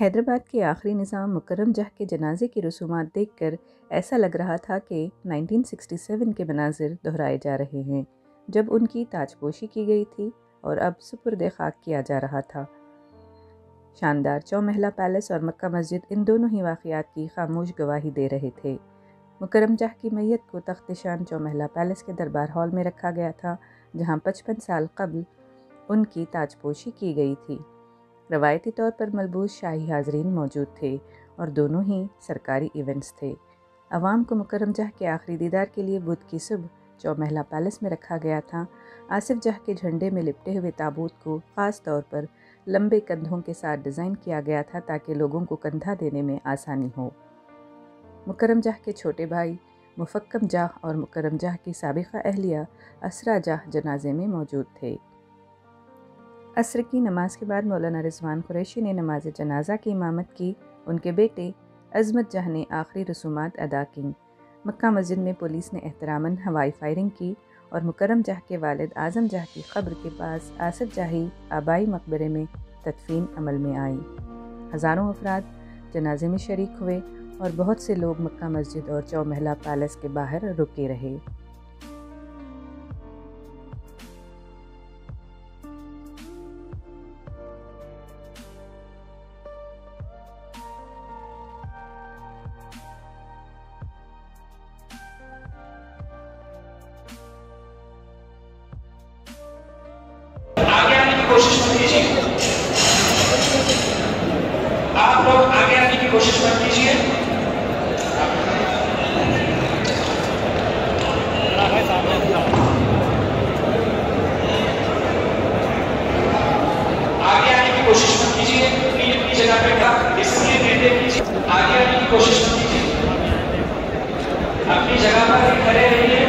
हैदराबाद के आखिरी निज़ाम मुकर्रम जह के जनाजे की रसूमात देखकर ऐसा लग रहा था कि 1967 के मनाजिर दोहराए जा रहे हैं, जब उनकी ताजपोशी की गई थी और अब सुपुर्द खाक किया जा रहा था। शानदार चौमहला पैलेस और मक्का मस्जिद इन दोनों ही वाक़यात की खामोश गवाही दे रहे थे। मुकर्रम जह की मैयत को तख्त शान चौमहला पैलेस के दरबार हॉल में रखा गया था, जहाँ 55 साल कबल उनकी ताजपोशी की गई थी। रवायती तौर पर मलबूस शाही हाजरीन मौजूद थे और दोनों ही सरकारी इवेंट्स थे। अवाम को मुकर्रम जह के आखिरी दीदार के लिए बुध की सुबह चौमहला पैलेस में रखा गया था। आसिफ जह के झंडे में लिपटे हुए ताबूत को ख़ास तौर पर लंबे कंधों के साथ डिज़ाइन किया गया था ताकि लोगों को कंधा देने में आसानी हो। मुकर्रम जह के छोटे भाई मुफक्कम जाह और मुकर्रम जह की साबिक़ा अहलिया असरा जाह जनाजे में मौजूद थे। असर की नमाज के बाद मौलाना रिजवान कुरैशी ने नमाज जनाजा की इमामत की। उनके बेटे अजमत जह ने आखिरी रसूमात अदा की। मक्का मस्जिद में पुलिस ने एहतरामन हवाई फायरिंग की और मुकर्रम जह के वालिद आज़म जह की कब्र के पास आसिफ जाही आबाई मकबरे में तदफीन अमल में आई। हज़ारों अफराद जनाजे में शरीक हुए और बहुत से लोग मक्का मस्जिद और चौमहला पैलेस के बाहर रुके रहे। आगे आने की कोशिश मत कीजिए, आप लोग आगे आने की कोशिश मत कीजिए। आगे आने की कोशिश मत कीजिए, अपनी जगह पे था इसलिए निर्णय कीजिए। आगे आने की कोशिश मत कीजिए, अपनी जगह पर खड़े रहिए।